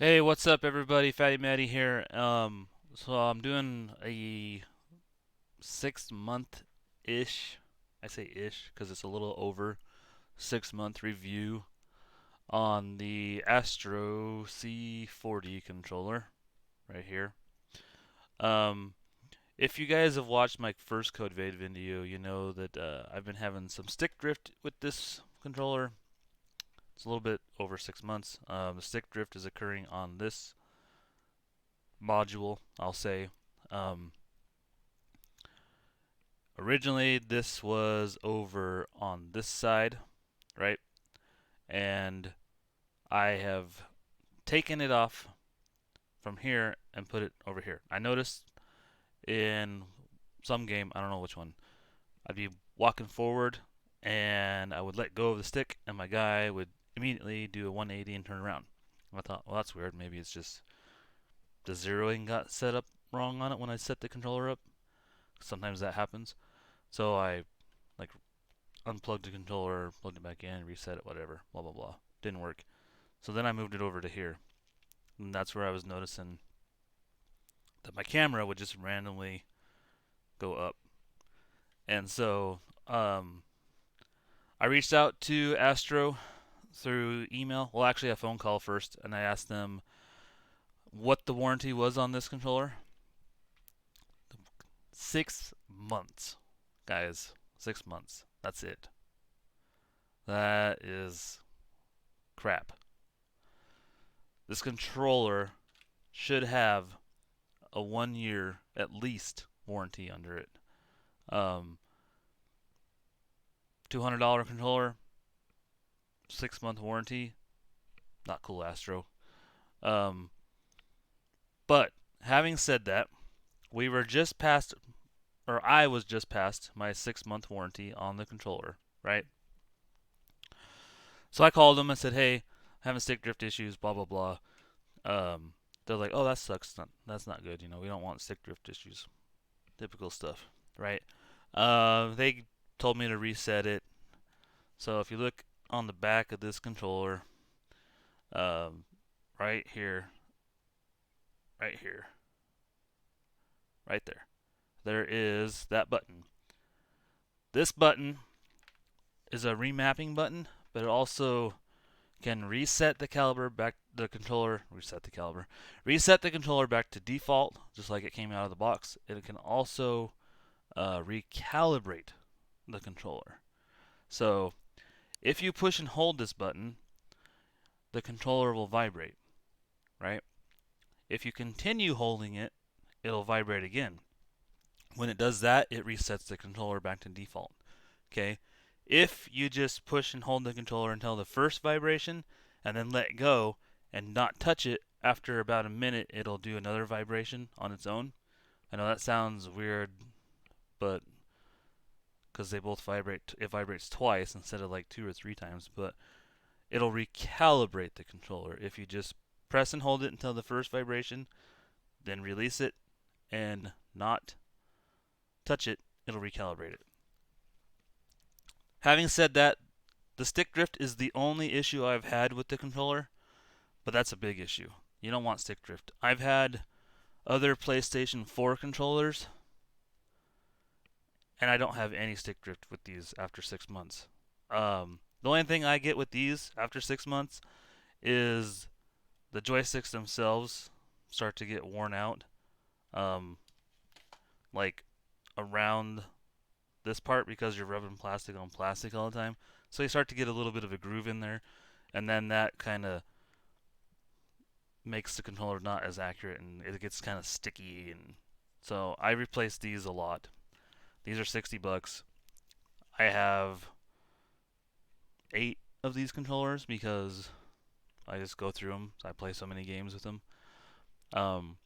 Hey, what's up, everybody? Fatty Matty here. So I'm doing a 6 month ish. I say ish because it's a little over 6 month review on the Astro C40 controller right here. Um, if you guys have watched my first code vein video, you know that I've been having some stick drift with this controller. It's a little bit over 6 months. The stick drift is occurring on this module, I'll say. Um, Originally, this was over on this side, right? And I have taken it off from here and put it over here. I noticed in some game, I don't know which one, I'd be walking forward and I would let go of the stick and my guy would immediately do a 180 and turn around. I thought, well, that's weird. Maybe it's just the zeroing got set up wrong on it when I set the controller up. Sometimes that happens. So I like unplugged the controller, plugged it back in, reset it, whatever, blah blah blah. Didn't work. So then I moved it over to here. And that's where I was noticing that my camera would just randomly go up. And so I reached out to Astro through email. Well, actually, a phone call first, and I asked them what the warranty was on this controller. 6 months, guys. 6 months. That's it. That is crap. This controller should have a 1 year at least warranty under it. Um, $200 controller, 6 month warranty. Not cool, Astro. Um, but having said that, we were just past, or I was just past my 6 month warranty on the controller, right? So I called them and said, "Hey, having stick drift issues, blah blah blah." They're like, "Oh, that sucks. That's not good. We don't want stick drift issues. Typical stuff, right?" They told me to reset it. So if you look on the back of this controller, um, right here, right here, right there, there is that button. This button is a remapping button, but it also can reset the caliber back the controller, reset the controller back to default, just like it came out of the box. It can also recalibrate the controller. So if you push and hold this button, the controller will vibrate, right? If you continue holding it, it'll vibrate again. When it does that, it resets the controller back to default. Okay? If you just push and hold the controller until the first vibration and then let go and not touch it, after about a minute, it'll do another vibration on its own. I know that sounds weird, but because they both vibrate, it vibrates twice instead of like 2 or 3 times, but it'll recalibrate the controller if you just press and hold it until the first vibration, then release it and not touch it, it'll recalibrate it. Having said that, the stick drift is the only issue I've had with the controller, but that's a big issue. You don't want stick drift. I've had other PlayStation 4 controllers, and I don't have any stick drift with these after 6 months. The only thing I get with these after 6 months is the joysticks themselves start to get worn out, um, like around this part because you're rubbing plastic on plastic all the time. So you start to get a little bit of a groove in there, and then that kind of makes the controller not as accurate, and it gets kind of sticky. And so I replace these a lot. These are $60. I have 8 of these controllers because I just go through them. I play so many games with them. Um,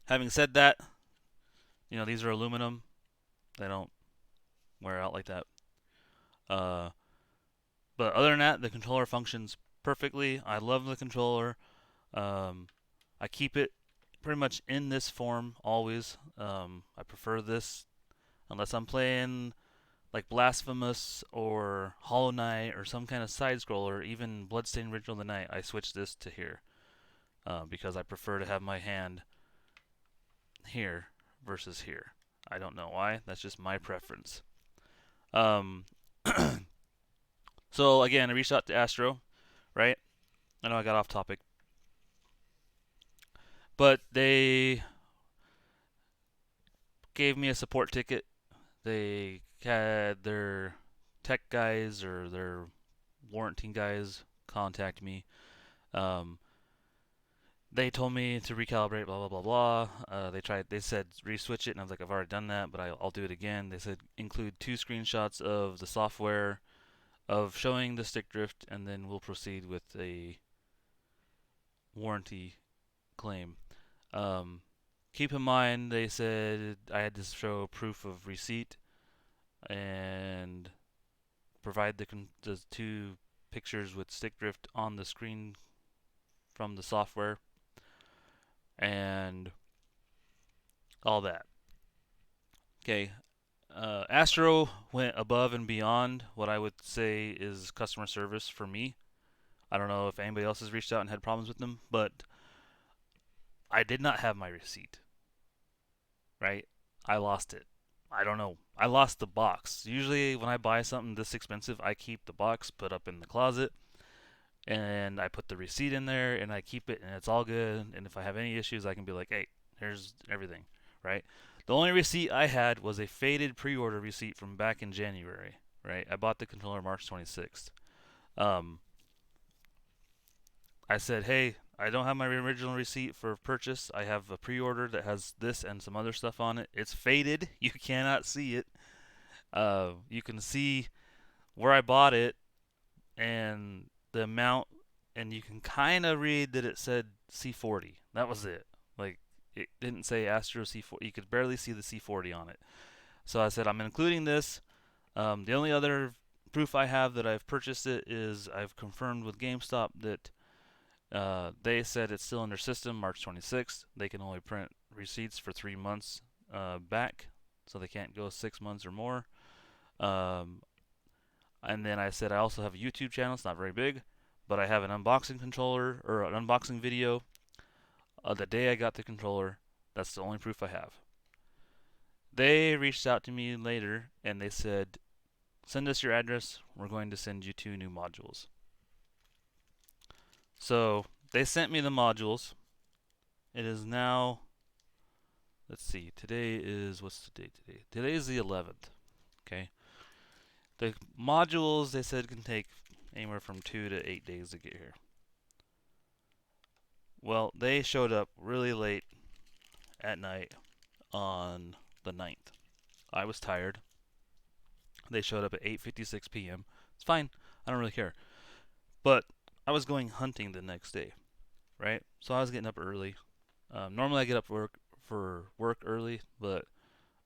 Having said that, these are aluminum. They don't wear out like that. Uh, but other than that, the controller functions perfectly. I love the controller. Um, I keep it pretty much in this form always. I prefer this unless I'm playing like Blasphemous or Hollow Knight or some kind of side scroller, even Bloodstained Ritual of the Night, I switch this to here because I prefer to have my hand here versus here. I don't know why. That's just my preference. Um, so again, I reached out to Astro, right? I know I got off topic, but they gave me a support ticket. They had their tech guys or their warranty guys contact me. Um, they told me to recalibrate, blah blah blah blah. They said reswitch it, and I was like, I've already done that, but I'll do it again. They said include 2 screenshots of the software of showing the stick drift, and then we'll proceed with a warranty claim. Um, keep in mind, they said I had to show proof of receipt and provide the 2 pictures with stick drift on the screen from the software and all that. Okay. Astro went above and beyond what I would say is customer service for me. I don't know if anybody else has reached out and had problems with them, but I did not have my receipt, right? I lost it. I don't know. I lost the box. Usually, when I buy something this expensive, I keep the box put up in the closet and I put the receipt in there and I keep it and it's all good. And if I have any issues, I can be like, hey, here's everything, right? The only receipt I had was a faded pre-order receipt from back in January, right? I bought the controller March 26th. Um, I said, hey, I don't have my original receipt for purchase. I have a pre-order that has this and some other stuff on it. It's faded. You cannot see it. You can see where I bought it and the amount, and you can kind of read that it said C40. That was it. Like, it didn't say Astro C40. You could barely see the C40 on it. So I said, I'm including this. The only other proof I have that I've purchased it is I've confirmed with GameStop that they said it's still in their system, March 26th. They can only print receipts for 3 months back, so they can't go 6 months or more. Um, and then I said I also have a YouTube channel. It's not very big, but I have an unboxing controller or an unboxing video the day I got the controller. That's the only proof I have. They reached out to me later and they said, send us your address. We're going to send you 2 new modules. So they sent me the modules. It is now, let's see, today is, what's the date today? Today is the 11th. Okay. The modules, they said, can take anywhere from 2 to 8 days to get here. Well, they showed up really late at night on the 9th. I was tired. They showed up at 8:56 p.m. It's fine. I don't really care. But I was going hunting the next day, right? So I was getting up early. Normally I get up for work early, but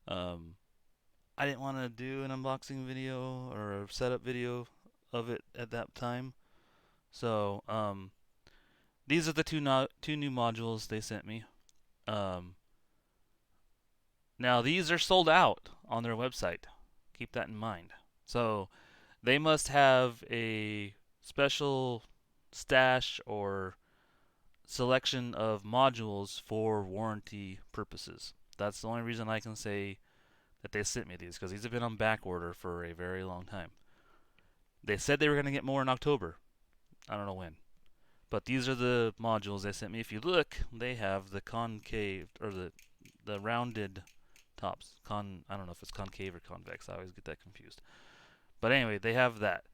I didn't want to do an unboxing video or a setup video of it at that time. So these are the 2 new modules they sent me. Now these are sold out on their website. Keep that in mind. So they must have a special stash or selection of modules for warranty purposes. That's the only reason I can say that they sent me these, because these have been on back order for a very long time. They said they were going to get more in October. I don't know when. But these are the modules they sent me. If you look, they have the concave or the rounded tops. I don't know if it's concave or convex. I always get that confused. But anyway, they have that.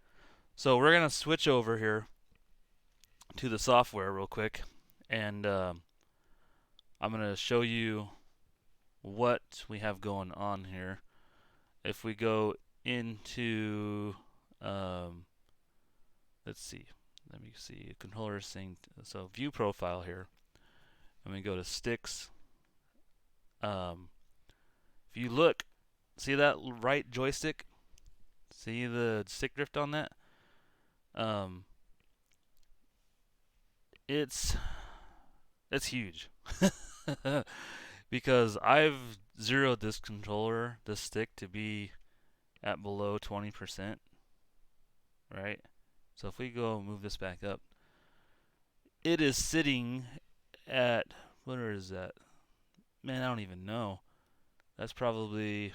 So we're going to switch over here to the software real quick, and I'm going to show you what we have going on here. If we go into, let's see, let me see, controller sync. So view profile here, and we go to sticks. If you look, see that right joystick? See the stick drift on that? It's huge. Because I've zeroed this controller, this stick, to be at below 20%, right? So if we go move this back up, it is sitting at, what is that? Man, I don't even know. That's probably,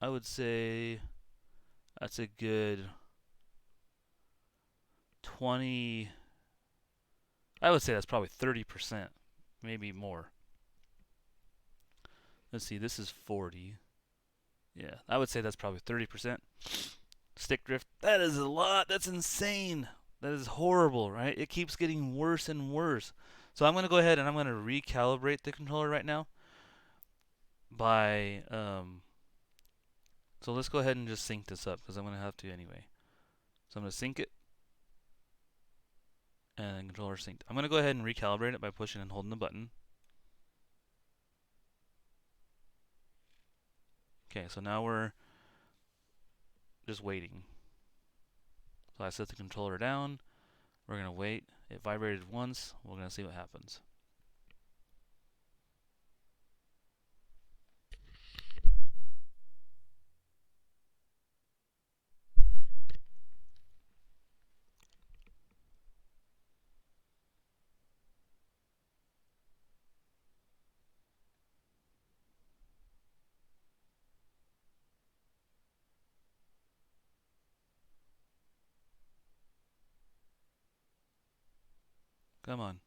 I would say that's a good 20, I would say that's probably 30%, maybe more. Let's see, this is 40. Yeah, I would say that's probably 30%. Stick drift, that is a lot. That's insane. That is horrible, right? It keeps getting worse and worse. So I'm going to go ahead and I'm going to recalibrate the controller right now by, so let's go ahead and just sync this up because I'm going to have to anyway. So I'm going to sync it and controller synced. I'm going to go ahead and recalibrate it by pushing and holding the button. Okay, so now we're just waiting. So I set the controller down. We're going to wait. It vibrated once. We're going to see what happens. Come on.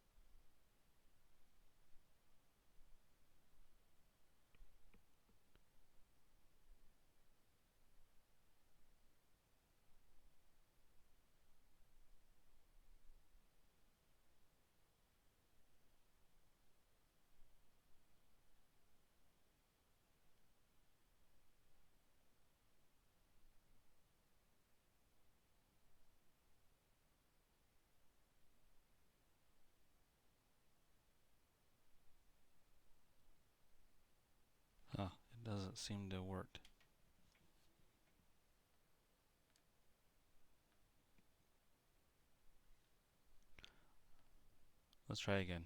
Huh, it doesn't seem to work. Let's try again.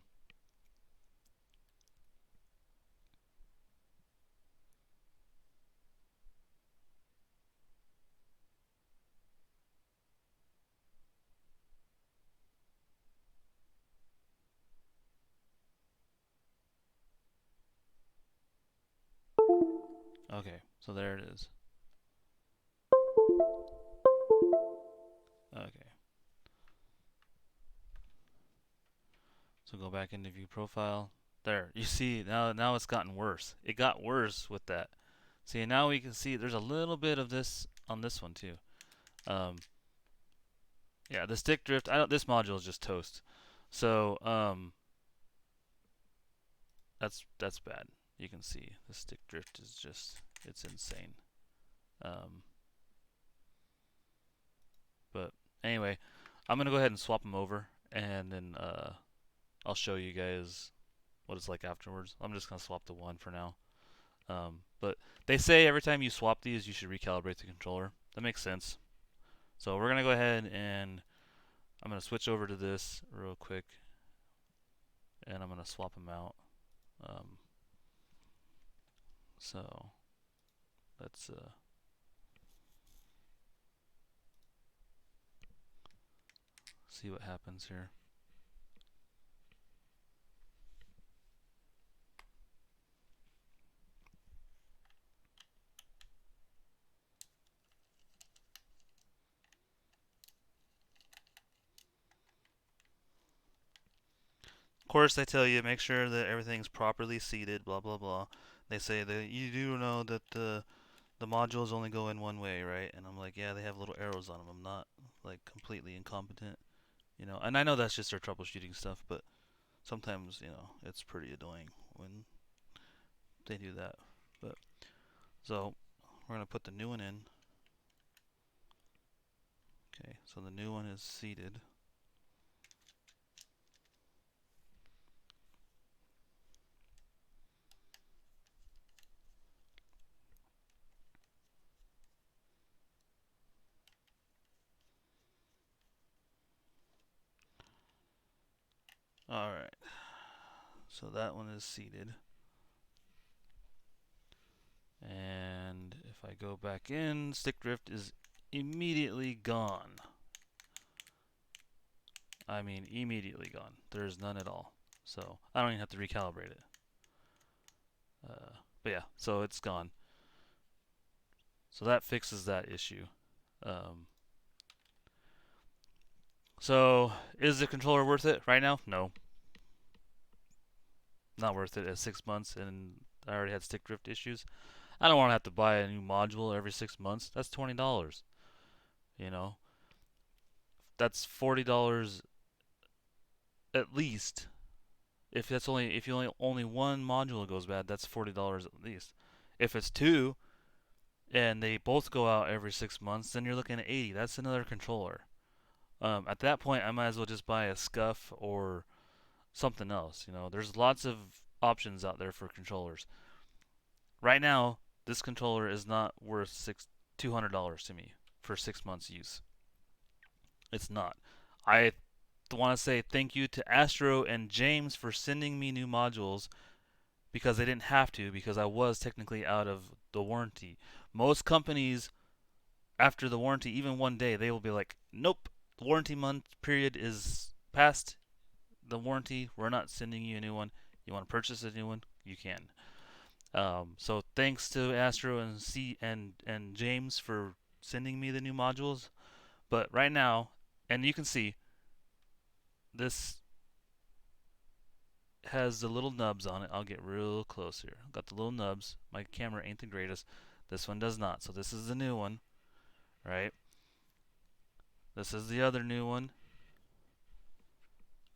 Okay, so there it is. Okay. So go back into view profile. There, you see now it's gotten worse. It got worse with that. See, now we can see there's a little bit of this on this one too. Um, yeah, the stick drift. This module is just toast. So that's bad. You can see the stick drift is just it's insane. Um, but anyway, I'm gonna go ahead and swap them over, and then I'll show you guys what it's like afterwards. I'm just gonna swap to one for now. But they say every time you swap these, you should recalibrate the controller. That makes sense. So we're gonna go ahead and I'm gonna switch over to this real quick, and I'm gonna swap them out. So let's see what happens here. Of course, they tell you make sure that everything's properly seated. Blah blah blah. They say that you do know that the modules only go in one way, right? And I'm like, yeah, they have little arrows on them. I'm not like completely incompetent, you know. And I know that's just their troubleshooting stuff, but sometimes, you know, it's pretty annoying when they do that. But so we're gonna put the new one in. Okay, so the new one is seated. Alright, so that one is seated. And if I go back in, stick drift is immediately gone. I mean, immediately gone. There's none at all. So I don't even have to recalibrate it. But yeah, so it's gone. So that fixes that issue. Um, so is the controller worth it right now? No, not worth it at 6 months, and I already had stick drift issues. I don't want to have to buy a new module every 6 months. That's $20. You know, that's $40 at least. If you only one module goes bad, that's $40 at least. If it's two and they both go out every 6 months, then you're looking at 80. That's another controller. At that point, I might as well just buy a scuff or something else. You know, there's lots of options out there for controllers. Right now, this controller is not worth $200 to me for 6 months use. It's not. I want to say thank you to Astro and James for sending me new modules because they didn't have to because I was technically out of the warranty. Most companies after the warranty, even one day, they will be like, "Nope, the warranty month period is past the warranty. We're not sending you a new one. You want to purchase a new one? You can." So thanks to Astro and and James for sending me the new modules. But right now, and you can see this has the little nubs on it. I'll get real close here. Got the little nubs. My camera ain't the greatest. This one does not. So this is the new one, right? This is the other new one.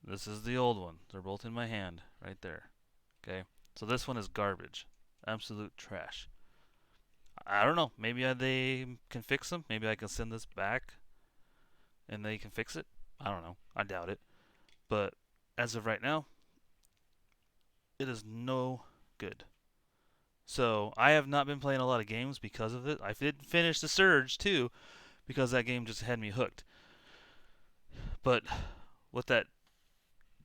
This is the old one. They're both in my hand right there. Okay? So this one is garbage. Absolute trash. I don't know. Maybe they can fix them. Maybe I can send this back and they can fix it. I don't know. I doubt it. But as of right now, it is no good. So I have not been playing a lot of games because of it. I did finish the Surge too because that game just had me hooked. But with that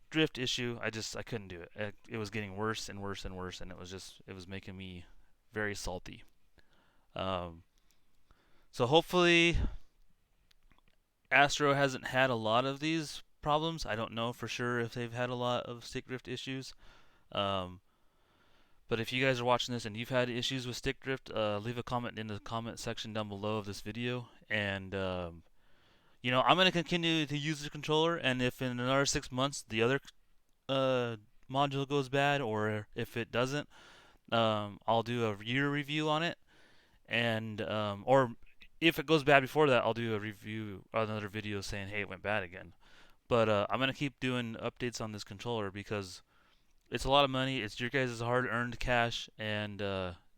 drift issue, I couldn't do it. It was getting worse and worse and worse, and it was making me very salty. Um, so hopefully Astro hasn't had a lot of these problems. I don't know for sure if they've had a lot of stick drift issues. Um, but if you guys are watching this and you've had issues with stick drift, leave a comment in the comment section down below of this video. And I'm gonna continue to use the controller. And if in another 6 months the other uh, module goes bad, or if it doesn't, I'll do a year review on it. And or if it goes bad before that, I'll do a review, another video saying, hey, it went bad again. But I'm gonna keep doing updates on this controller because it's a lot of money. It's your guys' hard-earned cash, and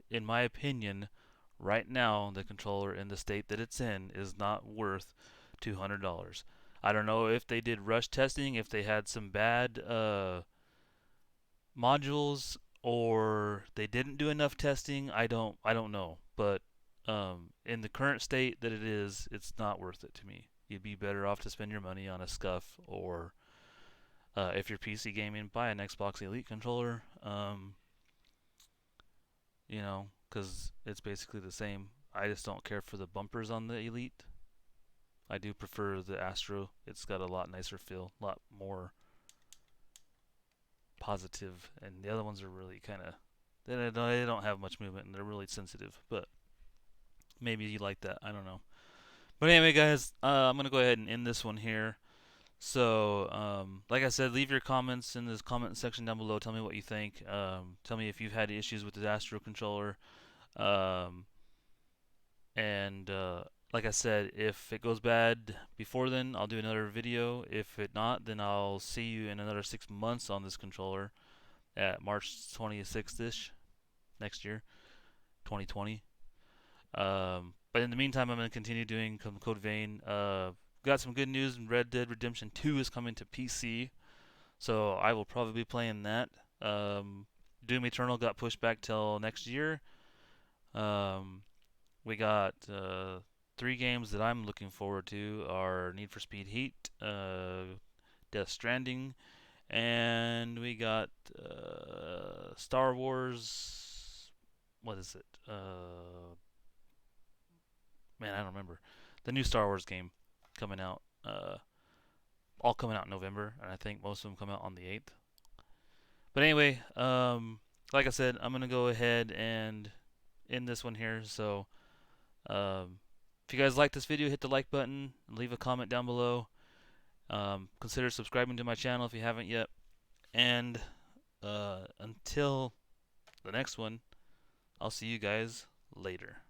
in my opinion, right now the controller in the state that it's in is not worth $200. I don't know if they did rush testing, if they had some bad modules, or they didn't do enough testing. I don't know, but in the current state that it is, it's not worth it to me. You'd be better off to spend your money on a scuff, or if you're PC gaming, buy an Xbox Elite controller. Because it's basically the same. I just don't care for the bumpers on the Elite. I do prefer the Astro. It's got a lot nicer feel, a lot more positive, and the other ones are really kind of they don't have much movement and they're really sensitive. But maybe you like that. I don't know. But anyway, guys, I'm gonna go ahead and end this one here. So, like I said, leave your comments in this comment section down below. Tell me what you think. Tell me if you've had issues with the Astro controller. Um, and like I said, if it goes bad before then, I'll do another video. If it not, then I'll see you in another 6 months on this controller at March 26th-ish next year, 2020. But in the meantime, I'm going to continue doing Code Vein. Got some good news. Red Dead Redemption 2 is coming to PC, so I will probably be playing that. Doom Eternal got pushed back till next year. We got three games that I'm looking forward to are Need for Speed Heat, Death Stranding, and we got Star Wars what is it? Man, I don't remember. The new Star Wars game coming out. All coming out in November, and I think most of them come out on the 8th. But anyway, like I said, I'm gonna go ahead and end this one here. So, if you guys like this video, hit the like button, leave a comment down below. Consider subscribing to my channel if you haven't yet. And until the next one, I'll see you guys later.